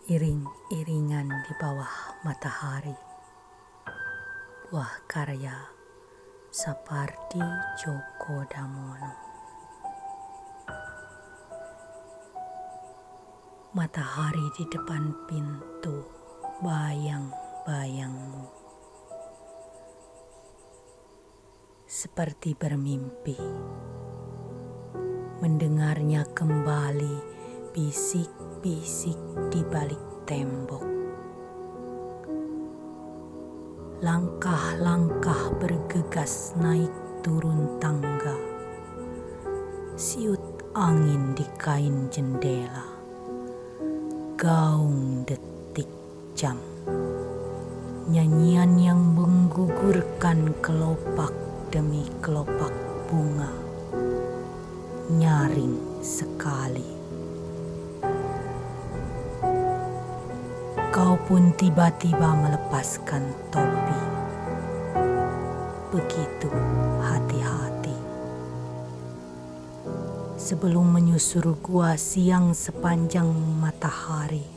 Iring-iringan di bawah matahari. Buah karya Sapardi Djoko Damono. Matahari di depan pintu, bayang-bayangmu seperti bermimpi, mendengarnya kembali bisik-bisik di balik tembok. Langkah-langkah bergegas naik turun tangga, siut angin di kain jendela, gaung detik jam, nyanyian yang menggugurkan kelopak demi kelopak bunga, nyaring sekali. Kau pun tiba-tiba melepaskan topi. Begitu hati-hati. Sebelum menyusur gua siang sepanjang matahari,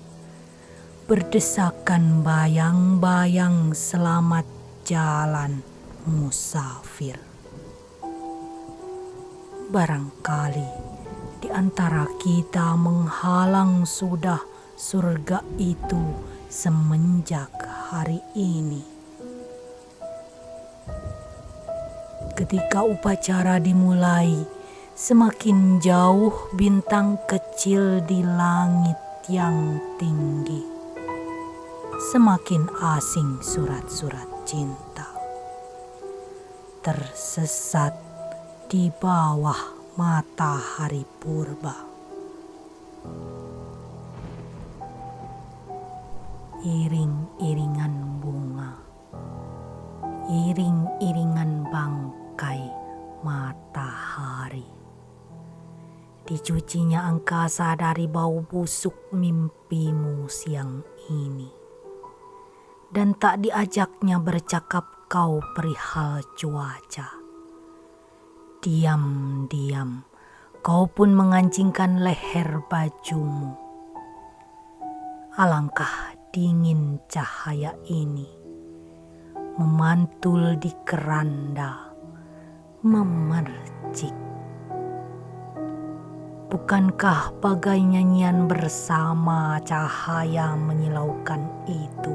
berdesakan bayang-bayang selamat jalan musafir. Barangkali di antara kita menghalang sudah surga itu semenjak hari ini. Ketika upacara dimulai, semakin jauh bintang kecil di langit yang tinggi. Semakin asing surat-surat cinta, tersesat di bawah matahari purba. Iring-iringan bunga, iring-iringan bangkai matahari. Dicucinya angkasa dari bau busuk mimpimu siang ini, dan tak diajaknya bercakap kau perihal cuaca. Diam-diam kau pun mengancingkan leher bajumu. Alangkah dingin cahaya ini memantul di keranda, memercik. Bukankah bagai nyanyian bersama cahaya menyilaukan itu,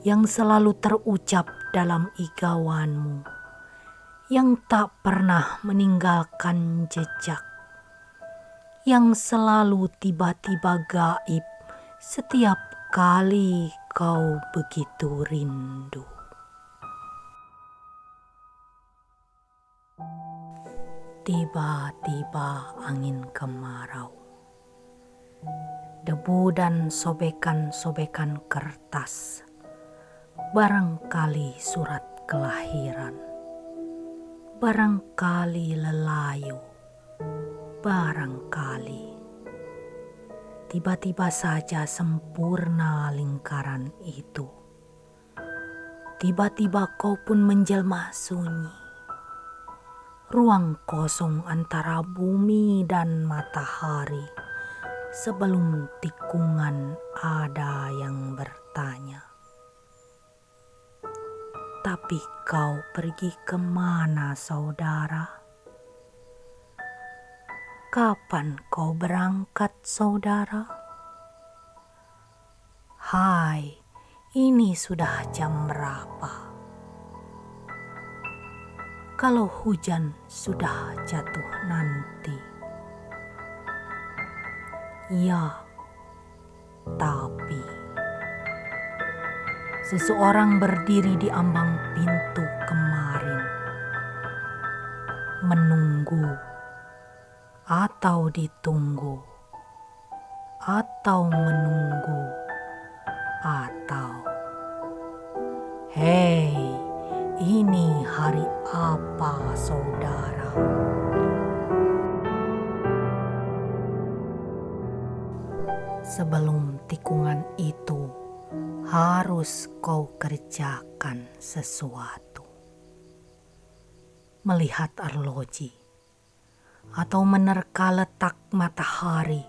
yang selalu terucap dalam igawanmu, yang tak pernah meninggalkan jejak, yang selalu tiba-tiba gaib setiap kali kau begitu rindu. Tiba-tiba angin kemarau, debu dan sobekan-sobekan kertas, barangkali surat kelahiran, barangkali lelayu, barangkali tiba-tiba saja sempurna lingkaran itu. Tiba-tiba kau pun menjelma sunyi. Ruang kosong antara bumi dan matahari, sebelum tikungan ada yang bertanya, "Tapi kau pergi kemana, saudara? Kapan kau berangkat, saudara? Hai, ini sudah jam berapa? Kalau hujan sudah jatuh nanti." Ya, tapi seseorang berdiri di ambang pintu kemarin, menunggu atau ditunggu, atau menunggu, atau hei, ini hari apa, saudara? Sebelum tikungan itu, harus kau kerjakan sesuatu. Melihat arloji, atau menerka letak matahari,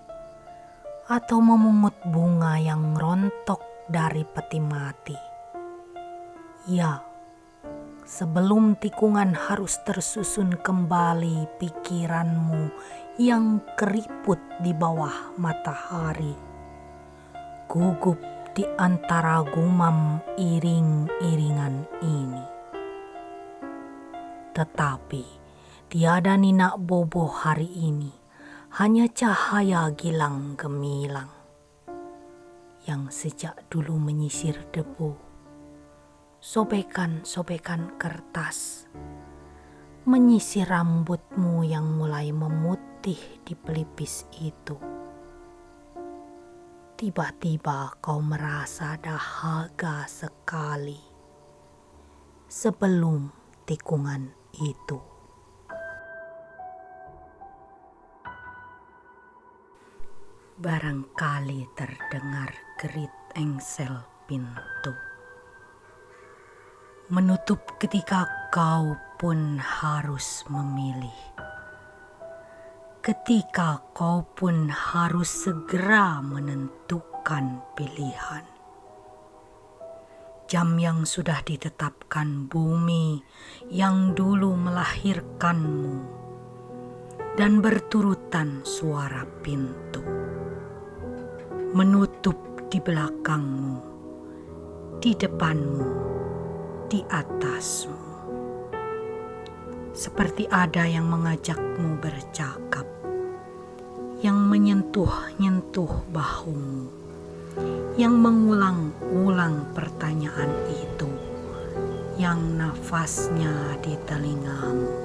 atau memungut bunga yang rontok dari peti mati. Ya, sebelum tikungan harus tersusun kembali pikiranmu yang keriput di bawah matahari, gugup di antara gumam iring-iringan ini. Tetapi tiada Nina Bobo hari ini, hanya cahaya gilang gemilang yang sejak dulu menyisir debu, sobekan-sobekan kertas, menyisir rambutmu yang mulai memutih di pelipis itu. Tiba-tiba kau merasa dahaga sekali sebelum tikungan itu. Barangkali terdengar gerit engsel pintu menutup ketika kau pun harus memilih. Ketika kau pun harus segera menentukan pilihan. Jam yang sudah ditetapkan bumi yang dulu melahirkanmu, dan berturutan suara pintu menutup di belakangmu, di depanmu, di atasmu. Seperti ada yang mengajakmu bercakap, yang menyentuh-nyentuh bahumu, yang mengulang-ulang pertanyaan itu, yang nafasnya di telingamu.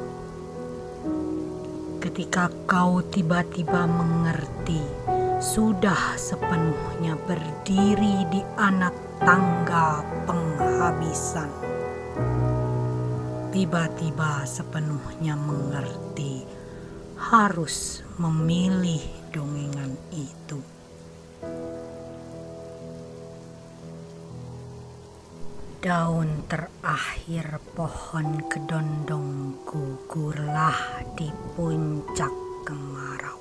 Ketika kau tiba-tiba mengerti, sudah sepenuhnya berdiri di anak tangga penghabisan. Tiba-tiba sepenuhnya mengerti, harus memilih dongengan itu. Daun terakhir pohon kedondong gugurlah di puncak kemarau.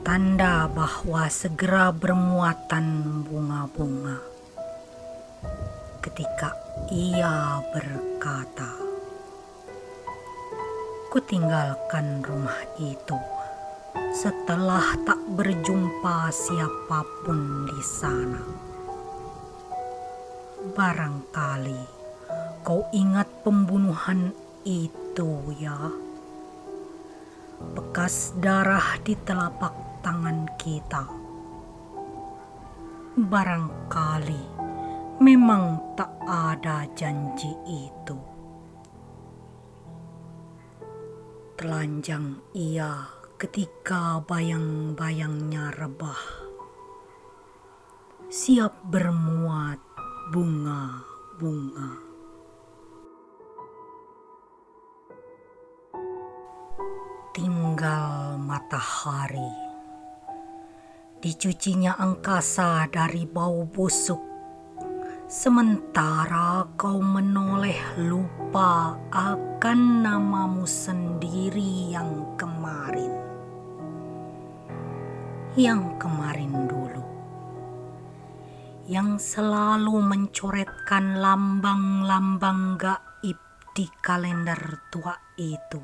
Tanda bahwa segera bermuatan bunga-bunga. Ketika ia berkata, "Kutinggalkan rumah itu setelah tak berjumpa siapapun di sana." Barangkali kau ingat pembunuhan itu, ya? Bekas darah di telapak tangan kita. Barangkali memang tak ada janji itu. Telanjang ia ketika bayang-bayangnya rebah, siap bermuat bunga-bunga. Tinggal matahari, dicucinya angkasa dari bau busuk, sementara kau menoleh lupa akan namamu sendiri yang kemarin dulu, yang selalu mencoretkan lambang-lambang gaib di kalender tua itu,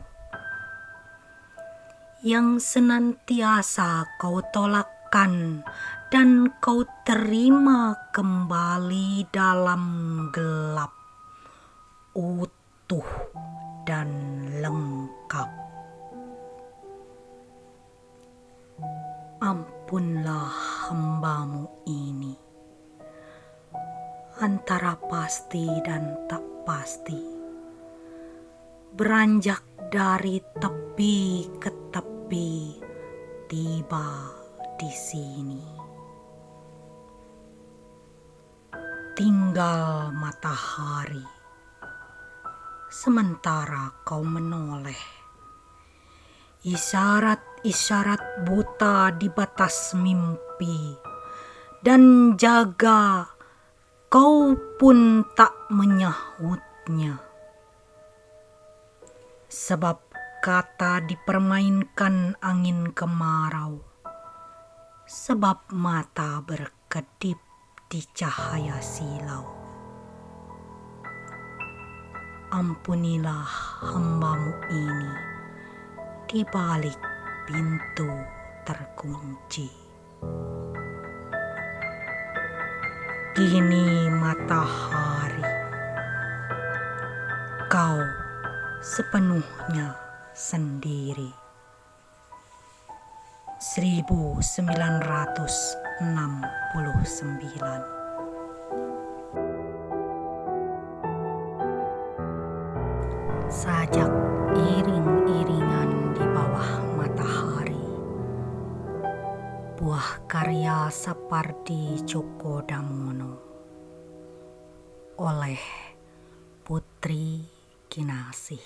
yang senantiasa kau tolakkan dan kau terima kembali dalam gelap, utuh dan lengkap. Ampunlah hambamu ini, antara pasti dan tak pasti, beranjak dari tepi ke tepi, tiba di sini. Tinggal matahari, sementara kau menoleh. Isyarat-isyarat buta di batas mimpi, dan jaga kau pun tak menyahutnya. Sebab kata dipermainkan angin kemarau, sebab mata berkedip di cahaya silau. Ampunilah hamba-Mu ini di balik pintu terkunci. Kini matahari, Kau sepenuhnya sendiri. 1969. Sajak iring-iringan di bawah matahari, buah karya Sapardi Djoko Damono oleh Putri Kinasih.